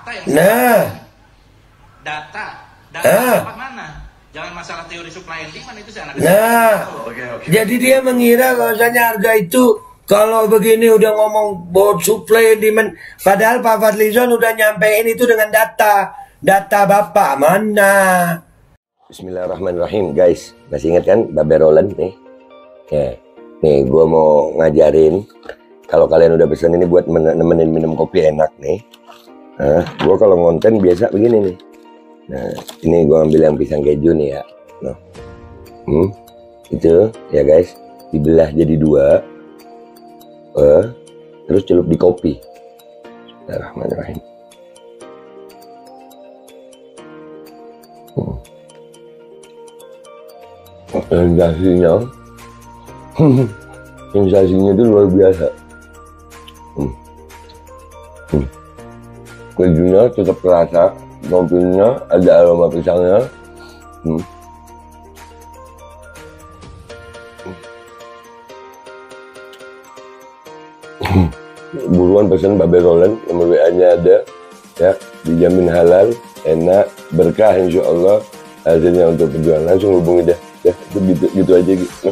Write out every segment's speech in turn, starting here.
Nah, data dapat mana? Jangan masalah teori supply and demand itu saya jadi dia mengira bahwasanya harga itu kalau begini udah ngomong about supply and demand, padahal Pak Fadlizon udah nyampein itu dengan data Bapak mana? Bismillahirrahmanirrahim, guys. Masih ingat kan Babe Roland nih? Ya, nih gua mau ngajarin kalau kalian udah pesan ini buat nemenin minum kopi enak nih. Nah, gua kalau ngonten biasa begini nih. Nah, ini gua ambil yang pisang keju nih ya. Nah, itu ya guys, dibelah jadi dua, terus celup di kopi. Bismillahirrahmanirrahim. Sensasinya itu luar biasa. Kejunya tetap terasa, kopinya ada aroma pisangnya. Buruan pesan Babe Roland, nomor WA-nya ada ya, dijamin halal, enak, berkah insya Allah. Hasilnya untuk perjuangan langsung hubungi dah ya, itu gitu aja gitu.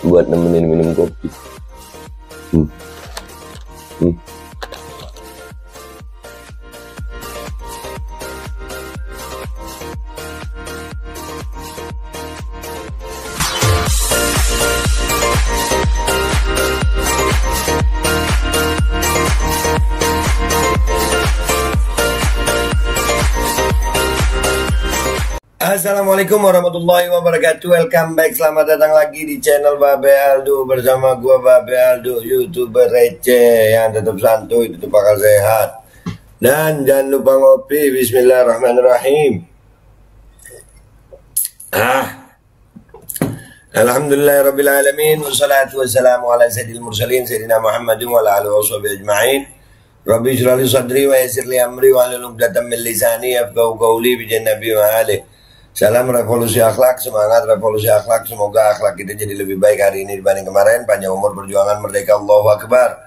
Buat nemenin minum kopi. Assalamualaikum warahmatullahi wabarakatuh. Welcome back, selamat datang lagi di channel Babe Aldo. Bersama gua Babe Aldo, YouTuber receh yang tetap santuy, tetap bakal sehat. Dan jangan lupa ngopi. Bismillahirrahmanirrahim. Alhamdulillahirrabbilalamin. Wassalatu wassalamu ala sayyidil mursalin Sayyidina Muhammadin wa ala alihi wa sahbihi ajma'in. Rabbi shrah li sadri wa yassir li amri wa hlul 'uqdatam min lisani yafqahu qawli bi jannabi wa alihi. Salam revolusi akhlak, semangat revolusi akhlak. Semoga akhlak kita jadi lebih baik hari ini dibanding kemarin. Panjang umur, perjuangan, merdeka, Allahu Akbar.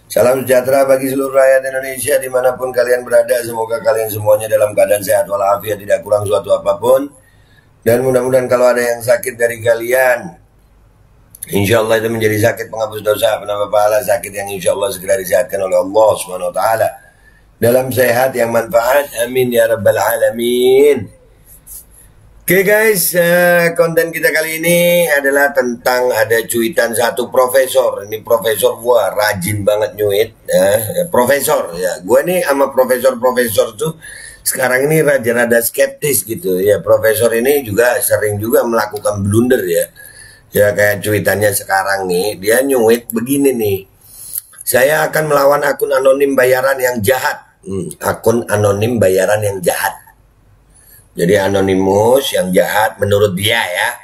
Salam sejahtera bagi seluruh rakyat Indonesia dimanapun kalian berada. Semoga kalian semuanya dalam keadaan sehat walafiat, tidak kurang suatu apapun. Dan mudah-mudahan kalau ada yang sakit dari kalian, insya Allah itu menjadi sakit penghapus dosa, penambah pahala, sakit yang insya Allah segera disehatkan oleh Allah Subhanahu Wa Taala dalam sehat yang manfaat. Amin ya rabbal alamin. Oke guys, konten kita kali ini adalah tentang ada cuitan satu profesor. Ini profesor gua rajin banget nyuit, profesor ya. Gua nih sama profesor tuh sekarang ini rada skeptis gitu ya. Profesor ini juga sering juga melakukan blunder ya. Ya kayak cuitannya sekarang nih, dia nyuit begini nih. Saya akan melawan akun anonim bayaran yang jahat. Akun anonim bayaran yang jahat. Jadi anonimus yang jahat menurut dia ya,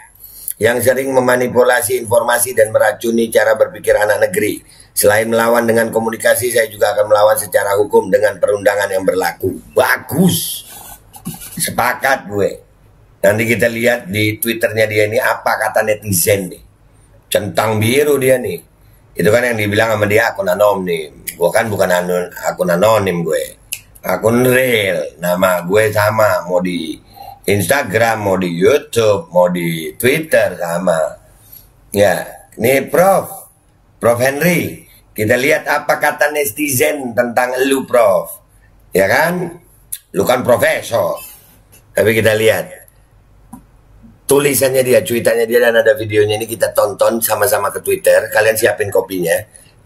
yang sering memanipulasi informasi dan meracuni cara berpikir anak negeri. Selain melawan dengan komunikasi, saya juga akan melawan secara hukum dengan perundangan yang berlaku. Bagus, sepakat gue. Nanti kita lihat di Twitternya dia ini apa kata netizen nih. Centang biru dia nih. Itu kan yang dibilang sama dia akun anonim. Gue kan bukan akun anonim gue. Akun real, nama gue sama, mau di Instagram, mau di YouTube, mau di Twitter sama. Ya, nih Prof Henry, kita lihat apa kata netizen tentang lu Prof. Ya kan, lu kan profesor. Tapi kita lihat tulisannya dia, cuitannya dia, dan ada videonya ini kita tonton sama-sama ke Twitter. Kalian siapin kopinya,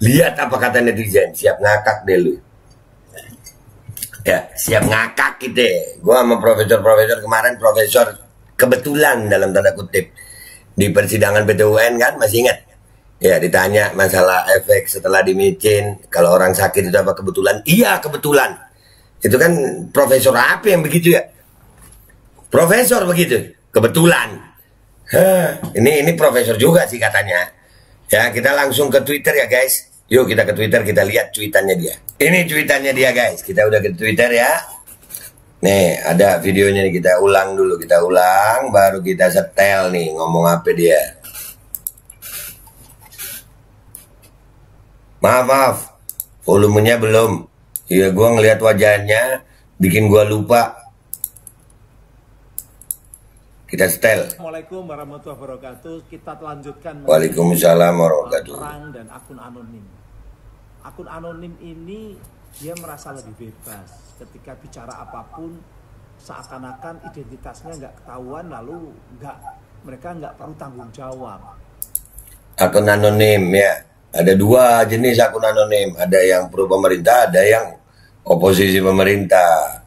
lihat apa kata netizen, siap ngakak deh lu. Ya, siap ngakak gitu. Gua sama profesor kemarin, profesor kebetulan dalam tanda kutip di persidangan PT UN kan, masih ingat? Ya, ditanya masalah efek setelah dimicin, kalau orang sakit itu apa kebetulan? Iya, kebetulan. Itu kan profesor apa yang begitu ya? Profesor begitu, kebetulan. Ini profesor juga sih katanya. Ya, kita langsung ke Twitter ya guys. Yuk kita ke Twitter, kita lihat cuitannya dia. Ini cuitannya dia guys, kita udah ke Twitter ya. Nih ada videonya nih, kita ulang dulu, baru kita setel nih ngomong apa dia. Maaf, volumenya belum. Iya, gua ngelihat wajahnya bikin gua lupa. Kita setel. Assalamualaikum warahmatullahi wabarakatuh. Kita lanjutkan. Waalaikumsalam warahmatullahi wabarakatuh. Perang dan akun anonim. Akun anonim ini dia merasa lebih bebas ketika bicara apapun, seakan-akan identitasnya nggak ketahuan, lalu mereka nggak perlu tanggung jawab. Akun anonim ya. Ada dua jenis akun anonim. Ada yang pro pemerintah, ada yang oposisi pemerintah.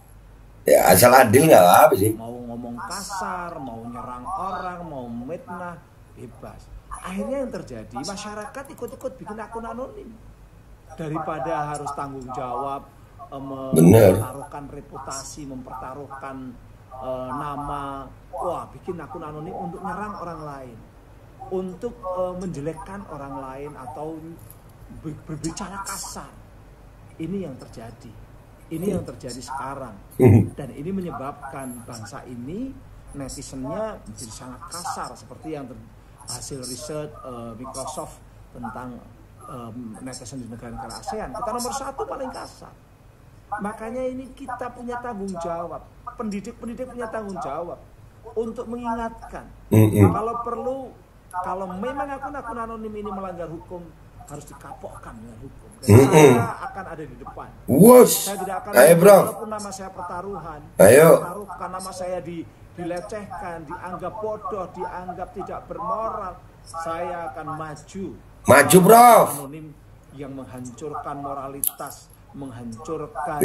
Ya asal adil nggak apa sih. Mau ngomong kasar, mau nyerang orang, mau mitnah, bebas. Akhirnya yang terjadi, masyarakat ikut-ikut bikin akun anonim. Daripada harus tanggung jawab, mempertaruhkan reputasi, mempertaruhkan nama, wah bikin akun anonim untuk nyerang orang lain, untuk menjelekkan orang lain atau berbicara kasar. Ini yang terjadi. Ini yang terjadi sekarang. Dan ini menyebabkan bangsa ini, netizennya menjadi sangat kasar. Seperti yang hasil riset Microsoft tentang netizen di negara-negara ASEAN. Kita nomor 1 paling kasar. Makanya ini kita punya tanggung jawab. Pendidik-pendidik punya tanggung jawab untuk mengingatkan. Kalau perlu, kalau memang akun-akun anonim ini melanggar hukum, harus dikapokkan dengan hukum. Dan saya akan ada di depan. Saya tidak akan, walaupun nama saya pertaruhan, pertaruhkan nama saya dilecehkan, dianggap bodoh, dianggap tidak bermoral, saya akan maju. Maju, Bro. Anonim yang menghancurkan moralitas, menghancurkan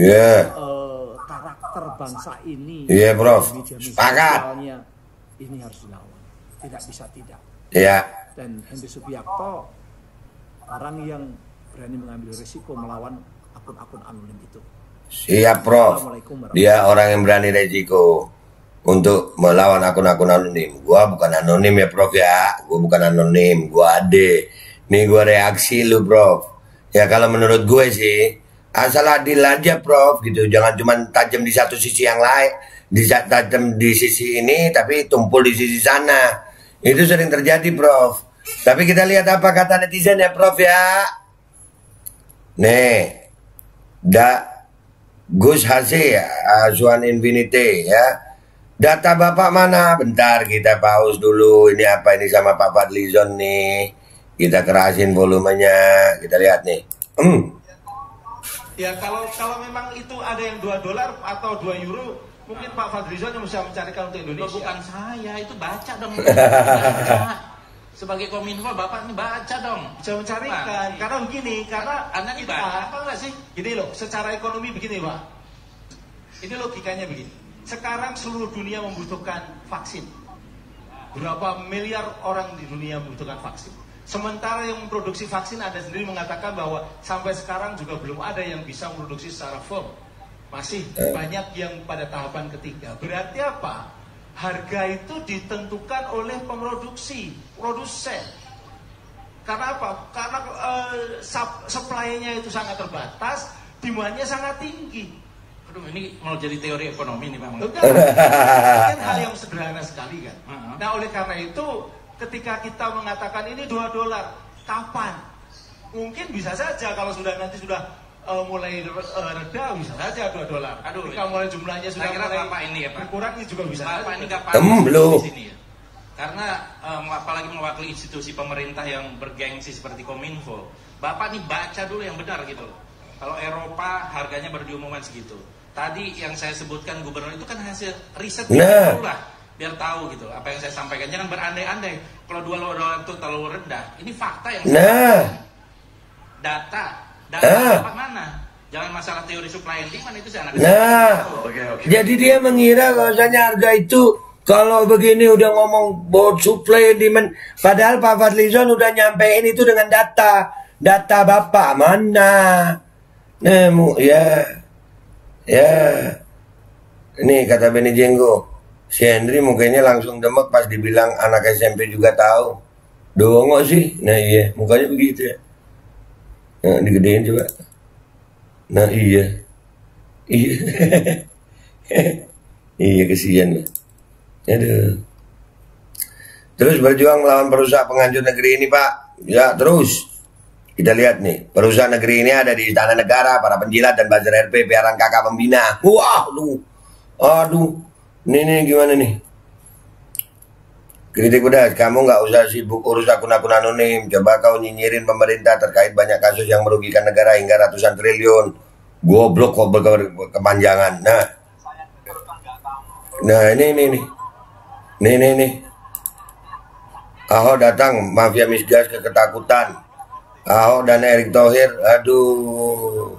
karakter bangsa ini. Iya, Bro. Sepakat. Ini harus dilawan. Tidak bisa tidak. Iya. Dan Henry Subiakto, orang yang berani mengambil risiko melawan akun-akun anonim itu. Siap, Prof. Dia orang yang berani risiko untuk melawan akun-akun anonim. Gua bukan anonim ya, Prof ya. Gua bukan anonim, gua Ade. Nih gua reaksi lu, Prof. Ya kalau menurut gue sih, asal adil aja, Prof, gitu. Jangan cuma tajam di satu sisi yang lain, tajam di sisi ini tapi tumpul di sisi sana. Itu sering terjadi, Prof. Tapi kita lihat apa kata netizen ya, Prof ya. Nih, Gus Hasih, Azwan Infinity ya. Data Bapak mana? Bentar kita pause dulu. Ini apa ini sama Pak Fadlizon nih. Kita kerasin volumenya. Kita lihat nih. Ya kalau memang itu ada yang $2 atau €2, mungkin Pak Fadlizon yang bisa mencarikan untuk Indonesia. Bukan saya, itu baca dong. Sebagai Kominfo, Bapak ini baca dong. Bisa mencarikan. Karena begini, karena Anda ini baca apa enggak sih? Gini loh, secara ekonomi begini, Pak. Ini logikanya begini. Sekarang seluruh dunia membutuhkan vaksin. Berapa miliar orang di dunia membutuhkan vaksin. Sementara yang memproduksi vaksin Anda sendiri mengatakan bahwa sampai sekarang juga belum ada yang bisa memproduksi secara firm. Masih banyak yang pada tahapan ketiga. Berarti apa? Harga itu ditentukan oleh produsen. Karena apa? Karena supply-nya itu sangat terbatas, demand-nya sangat tinggi. Aduh, ini mau jadi teori ekonomi nih, Bang. Kan hal yang sederhana sekali kan. Nah, oleh karena itu, ketika kita mengatakan ini $2, kapan? Mungkin bisa saja kalau nanti sudah mulai reda, bisa saja $2. Aduh, kalau mulai jumlahnya sudah mulai Bapak ini ya, Pak, berkurang, ini juga bisa. Bapak ini nggak di sini ya. Karena apalagi mewakili institusi pemerintah yang bergengsi seperti Kominfo, Bapak nih baca dulu yang benar gitu. Kalau Eropa harganya baru diumumkan segitu. Tadi yang saya sebutkan gubernur itu kan hasil riset dulu lah, biar tahu gitu apa yang saya sampaikan. Jangan berandai-andai. Kalau $2 itu terlalu rendah. Ini fakta yang data apa mana? Jangan masalah teori supply and demand itu saya okay. Jadi dia mengira bahwasanya harga itu kalau begini udah ngomong about supply and demand, padahal Pak Fadlizon udah nyampein itu dengan data Bapak mana? Ini kata Benny Jenggo, si Henry mukanya langsung demek pas dibilang anak SMP juga tahu. Dongo sih. Nah iya, mukanya begitu ya. Nah, digedein coba. Nah iya. Iya kesian. Aduh. Terus berjuang melawan perusahaan penghancur negeri ini, Pak. Ya terus. Kita lihat nih, perusahaan negeri ini ada di Istana Negara, para penjilat dan buzzer RP, piaran kakak pembina. Wah, aduh, nih gimana nih? Kritik pedas, kamu nggak usah sibuk urus akun-akun anonim. Coba kau nyinyirin pemerintah terkait banyak kasus yang merugikan negara hingga ratusan triliun. Goblok kok kepanjangan. Nah ini. Nih. Ahok datang, mafia migas ketakutan. Ahok dan Erick Thohir, aduh,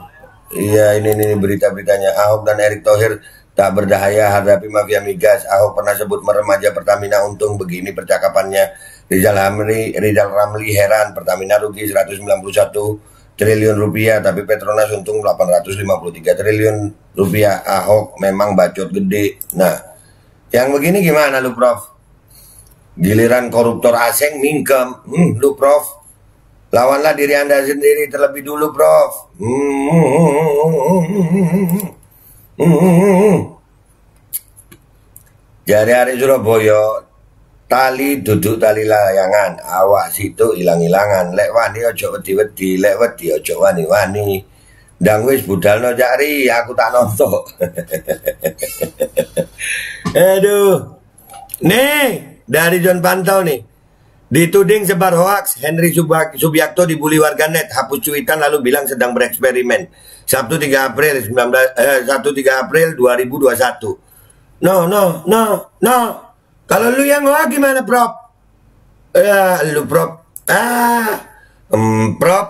iya ini berita-beritanya. Ahok dan Erick Thohir tak berdaya hadapi mafia migas. Ahok pernah sebut meremaja Pertamina untung, begini percakapannya. Rizal Ramli heran, Pertamina rugi 191 triliun rupiah, tapi Petronas untung 853 triliun rupiah. Ahok memang bacot gede. Nah, yang begini gimana lu, Prof? Giliran koruptor asing mingkem, lu Prof? Lawanlah diri Anda sendiri terlebih dulu, Prof. Jari hari Surabaya, tali duduk tali layangan, awak situ hilang-hilangan. Lek wani ojo wedi-wedi, lek wedi ojo wani-wani. Ndang wis budalno jari, aku tak nonton. Aduh. Nih, dari John Pantau nih. Dituding sebar hoaks, Henry Subiakto dibully warganet, hapus cuitan lalu bilang sedang bereksperimen. Sabtu 3 April 2021. No. Kalau lu yang hoaks gimana, Prof? Lu Prof. Prof.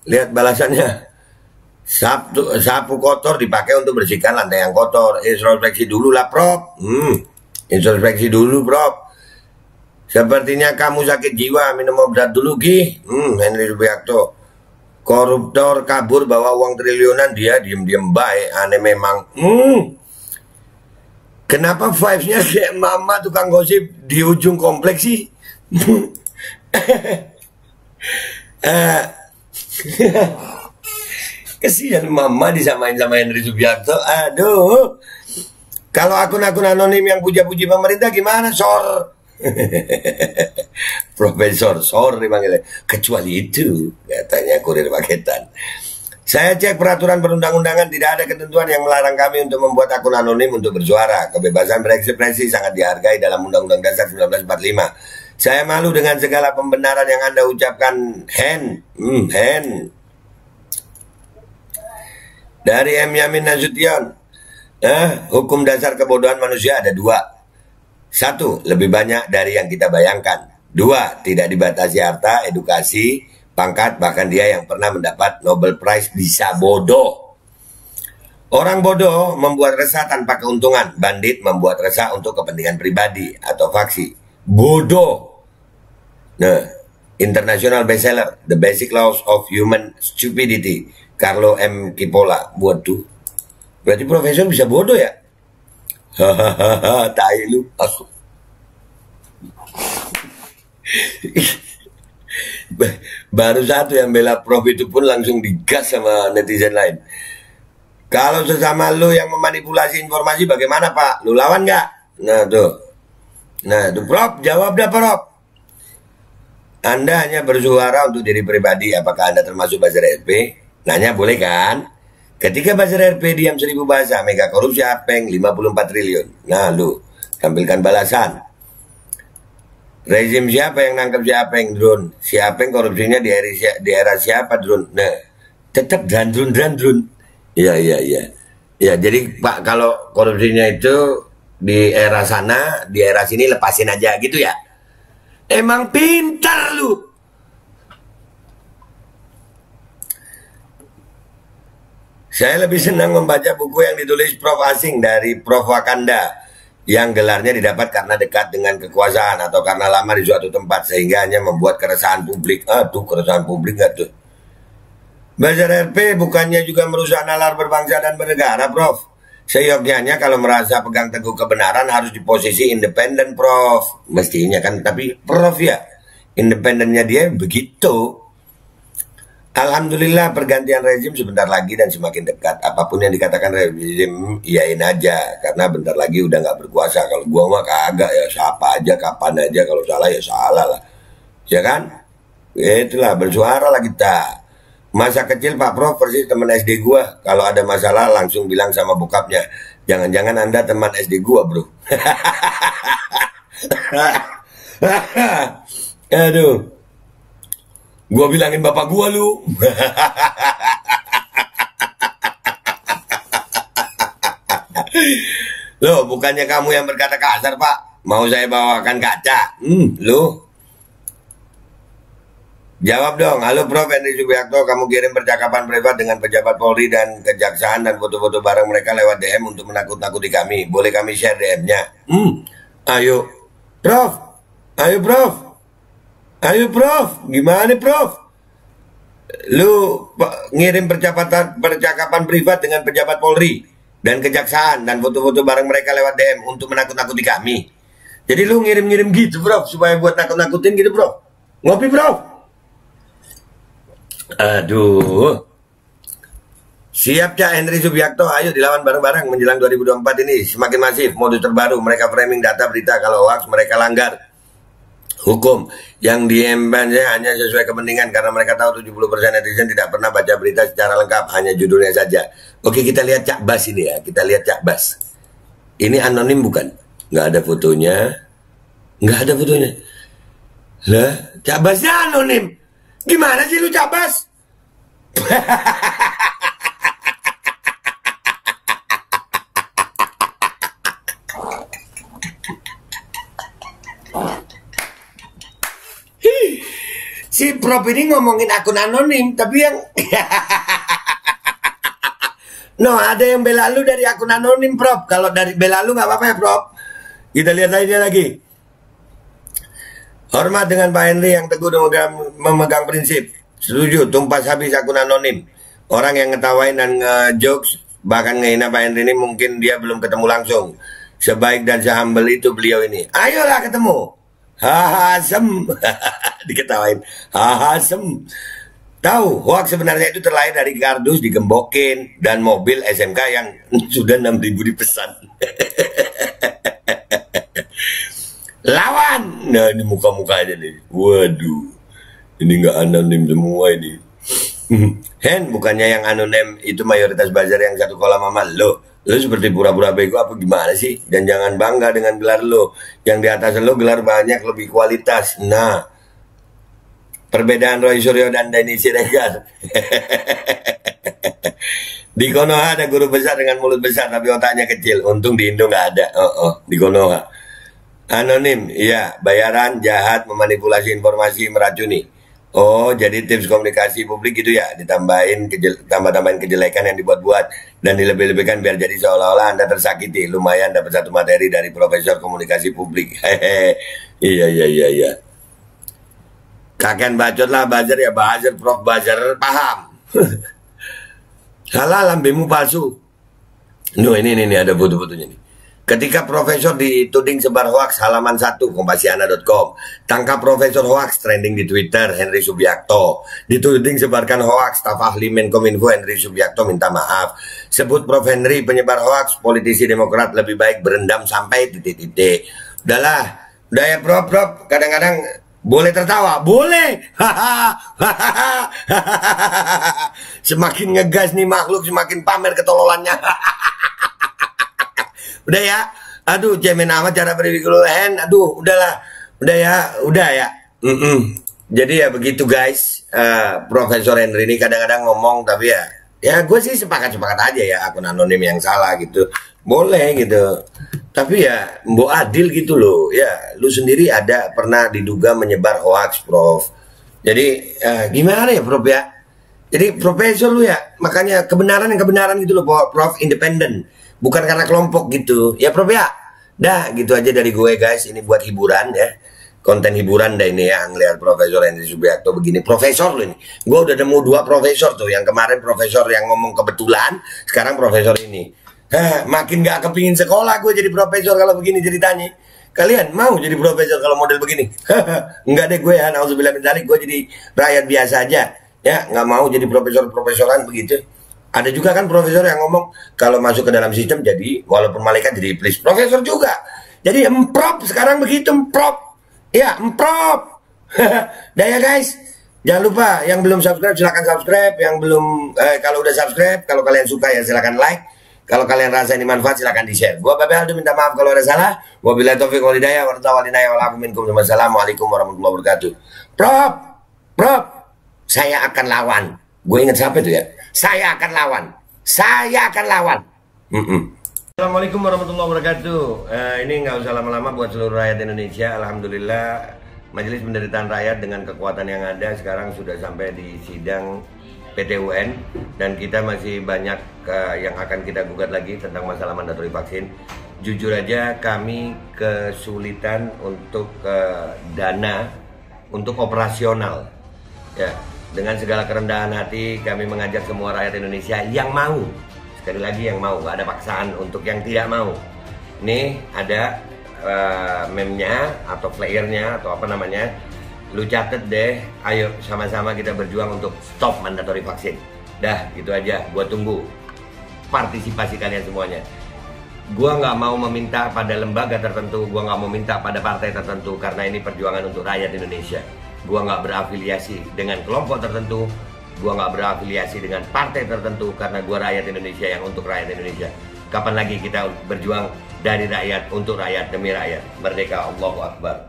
Lihat balasannya. Sapu kotor dipakai untuk bersihkan lantai yang kotor. Introspeksi dulu lah, Prof. Introspeksi dulu, Prof. Sepertinya kamu sakit jiwa, minum obat dulu, Gi. Henry Subiakto. Koruptor kabur bawa uang triliunan, dia diem-diem baik, aneh memang. Kenapa vibes-nya kayak mama tukang gosip di ujung kompleks sih? Kesian mama disamain sama Henry Subiakto. Aduh. Kalau akun-akun anonim yang puja-puji pemerintah gimana, Sor? Profesor Sor dipanggilnya. Kecuali itu, katanya kurir paketan. Saya cek peraturan perundang-undangan, tidak ada ketentuan yang melarang kami untuk membuat akun anonim untuk bersuara. Kebebasan berekspresi sangat dihargai dalam Undang-Undang Dasar 1945. Saya malu dengan segala pembenaran yang Anda ucapkan, Hen. Dari M. Yamin Nasution. Hukum dasar kebodohan manusia ada dua. 1, lebih banyak dari yang kita bayangkan. 2, tidak dibatasi harta, edukasi, pangkat, bahkan dia yang pernah mendapat Nobel Prize bisa bodoh. Orang bodoh membuat resah tanpa keuntungan. Bandit membuat resah untuk kepentingan pribadi atau faksi. Bodoh. Nah, international bestseller, The Basic Laws of Human Stupidity, Carlo M. Cipolla. Waduh. Berarti profesor bisa bodoh ya? Hahaha, tai lu. Baru satu yang bela Prof itu pun langsung digas sama netizen lain. Kalau sesama lu yang memanipulasi informasi bagaimana, Pak? Lu lawan nggak? Nah tuh Prof, jawab dah, Prof. Anda hanya bersuara untuk diri pribadi. Apakah Anda termasuk buzzer RP? Nanya boleh kan? Ketika buzzer RP diam 1000 bahasa, mega korupsi Apeng 54 triliun. Nah lu, tampilkan balasan. Rezim siapa yang nangkep si Apeng, Drone? Si Apeng korupsinya di era siapa, Drone? Nah, tetap drandrun. Iya. Ya, jadi Pak, kalau korupsinya itu di era sana, di era sini lepasin aja gitu ya. Emang pintar lu. Saya lebih senang membaca buku yang ditulis Prof asing dari Prof Wakanda yang gelarnya didapat karena dekat dengan kekuasaan atau karena lama di suatu tempat sehingga hanya membuat keresahan publik. Aduh, keresahan publik gak tuh? Buzzer RP bukannya juga merusak nalar berbangsa dan bernegara, Prof. Seyogyanya kalau merasa pegang teguh kebenaran harus di posisi independen, Prof. Mestinya kan, tapi Prof ya, independennya dia begitu. Alhamdulillah pergantian rezim sebentar lagi dan semakin dekat. Apapun yang dikatakan rezim, iyain aja. Karena bentar lagi udah gak berkuasa. Kalau gua mah kagak ya, siapa aja, kapan aja. Kalau salah ya salah lah. Ya kan? Itulah bersuara lah kita. Masa kecil Pak Prof persis teman SD gua. Kalau ada masalah langsung bilang sama bokapnya. Jangan-jangan Anda teman SD gua, bro. Aduh. Gua bilangin bapak gua lu. Loh, bukannya kamu yang berkata kasar, Pak. Mau saya bawakan kaca? Lu. Jawab dong. Halo Prof Henry Subiakto, kamu kirim percakapan privat dengan pejabat Polri dan Kejaksaan dan foto-foto bareng mereka lewat DM untuk menakut-nakuti kami. Boleh kami share DM-nya? Ayo. Prof. Ayo Prof. Ayo Prof. Gimana Prof? Lu ngirim percakapan privat dengan pejabat Polri dan Kejaksaan dan foto-foto bareng mereka lewat DM untuk menakut-nakuti kami. Jadi lu ngirim-ngirim gitu Prof, supaya buat nakut-nakutin gitu Prof. Ngopi Prof. Aduh. Siap Cak Henry Subiakto, ayo dilawan bareng-bareng menjelang 2024 ini. Semakin masif, modus terbaru, mereka framing data berita, kalau hoax mereka langgar hukum. Yang diembannya hanya sesuai kepentingan, karena mereka tahu 70% netizen tidak pernah baca berita secara lengkap, hanya judulnya saja. Oke, kita lihat Cak Bas ini ya, kita lihat Cak Bas. Ini anonim bukan? Nggak ada fotonya. Nggak ada fotonya. Lah, Cak Basnya anonim. Gimana sih lu Cak Bas? Si Prof ini ngomongin akun anonim, tapi yang no, ada yang bela lu dari akun anonim Prof. Kalau dari bela lu nggak apa-apa ya Prof. Kita lihat aja lagi. Hormat dengan Pak Henry yang teguh memegang prinsip. Setuju, tumpas habis akun anonim. Orang yang ngetawain dan ngejokes, bahkan ngehina Pak Henry ini mungkin dia belum ketemu langsung. Sebaik dan sehumble itu beliau ini. Ayolah ketemu. Haha sem. Diketawain. Haha sem. Tahu, hoax sebenarnya itu terlahir dari kardus digembokin dan mobil SMK yang sudah 6.000 dipesan. Lawan. Nah ini muka-mukanya nih. Waduh. Ini nggak anonim semua ini. Hen, bukannya yang anonim itu mayoritas buzzer yang satu kolam sama lo. Lo seperti pura-pura bego apa gimana sih? Dan jangan bangga dengan gelar lo. Yang di atas lo gelar banyak lebih kualitas. Nah, perbedaan Roy Suryo dan Denny Siregar. Di Konoha ada guru besar dengan mulut besar tapi otaknya kecil. Untung di Indo nggak ada. Di Konoha. Anonim, iya, bayaran, jahat, memanipulasi informasi, meracuni. Oh, jadi tips komunikasi publik gitu ya, ditambahin tambah-tambahin kejelekan yang dibuat-buat dan dilebih-lebihkan biar jadi seolah-olah Anda tersakiti. Lumayan dapat satu materi dari Profesor Komunikasi Publik. Hehe. Iya. Kakek bacot lah, buzzer ya buzzer, Prof buzzer, paham. Salah, lambemu palsu. No, ini ada foto-fotonya nih. Ketika Profesor dituding sebar hoax, halaman 1 kompasiana.com. Tangkap Profesor hoax trending di Twitter, Henry Subiakto. Dituding sebarkan hoax, staf ahli Menkominfo Henry Subiakto minta maaf. Sebut Prof Henry penyebar hoax, politisi Demokrat lebih baik berendam sampai titik-titik. Udahlah, udah ya Prof, kadang-kadang boleh tertawa, boleh. Semakin ngegas nih makhluk, semakin pamer ketololannya. Udah ya, aduh cemen amat cara berpikir aduh udahlah, udah ya. Jadi ya begitu guys, Profesor Henry ini kadang-kadang ngomong tapi ya gue sih sepakat aja ya akun anonim yang salah gitu, boleh gitu. Tapi ya mbok adil gitu loh, ya lu sendiri ada pernah diduga menyebar hoax Prof. Jadi gimana ya Prof ya? Jadi Profesor lu ya, makanya kebenaran gitu loh Prof, independen. Bukan karena kelompok gitu. Ya Prof ya. Dah gitu aja dari gue guys. Ini buat hiburan ya. Konten hiburan dah ini ya. Ngeliat Profesor Henry Subiakto begini. Profesor loh ini. Gue udah nemu 2 profesor tuh. Yang kemarin profesor yang ngomong kebetulan. Sekarang profesor ini. Makin gak kepingin sekolah gue jadi profesor kalau begini ceritanya. Kalian mau jadi profesor kalau model begini? Enggak deh gue ya. Nauzubillah min dzalik. Gue jadi rakyat biasa aja. Ya nggak mau jadi profesoran begitu. Ada juga kan profesor yang ngomong kalau masuk ke dalam sistem jadi walaupun malaikat jadi iblis. Profesor juga. Jadi emprop sekarang begitu emprop. Ya emprop. Dah ya guys. Jangan lupa yang belum subscribe silahkan subscribe, yang belum kalau udah subscribe, kalau kalian suka ya silahkan like, kalau kalian rasa ini manfaat silahkan di share. Gua Babe Aldo minta maaf kalau ada salah. Wabillahi taufiq wal hidayah wa minkum. Wassalamualaikum warahmatullahi wabarakatuh. Prof, saya akan lawan. Gue inget siapa itu ya? Saya akan lawan. Assalamualaikum warahmatullahi wabarakatuh. Ini nggak usah lama-lama buat seluruh rakyat Indonesia. Alhamdulillah. Majelis Penderitaan Rakyat dengan kekuatan yang ada sekarang sudah sampai di sidang PT UN dan kita masih banyak yang akan kita gugat lagi tentang masalah mandatori vaksin. Jujur aja kami kesulitan untuk dana untuk operasional. Ya, dengan segala kerendahan hati kami mengajak semua rakyat Indonesia yang mau, sekali lagi yang mau, nggak ada paksaan untuk yang tidak mau. Nih ada meme-nya atau flyernya atau apa namanya, lu catet deh, ayo sama-sama kita berjuang untuk stop mandatori vaksin. Dah gitu aja, gua tunggu partisipasi kalian semuanya. Gua nggak mau meminta pada lembaga tertentu, gua nggak mau minta pada partai tertentu, karena ini perjuangan untuk rakyat Indonesia. Gua nggak berafiliasi dengan kelompok tertentu, gua nggak berafiliasi dengan partai tertentu, karena gua rakyat Indonesia yang untuk rakyat Indonesia. Kapan lagi kita berjuang dari rakyat untuk rakyat demi rakyat? Merdeka, Allahu Akbar.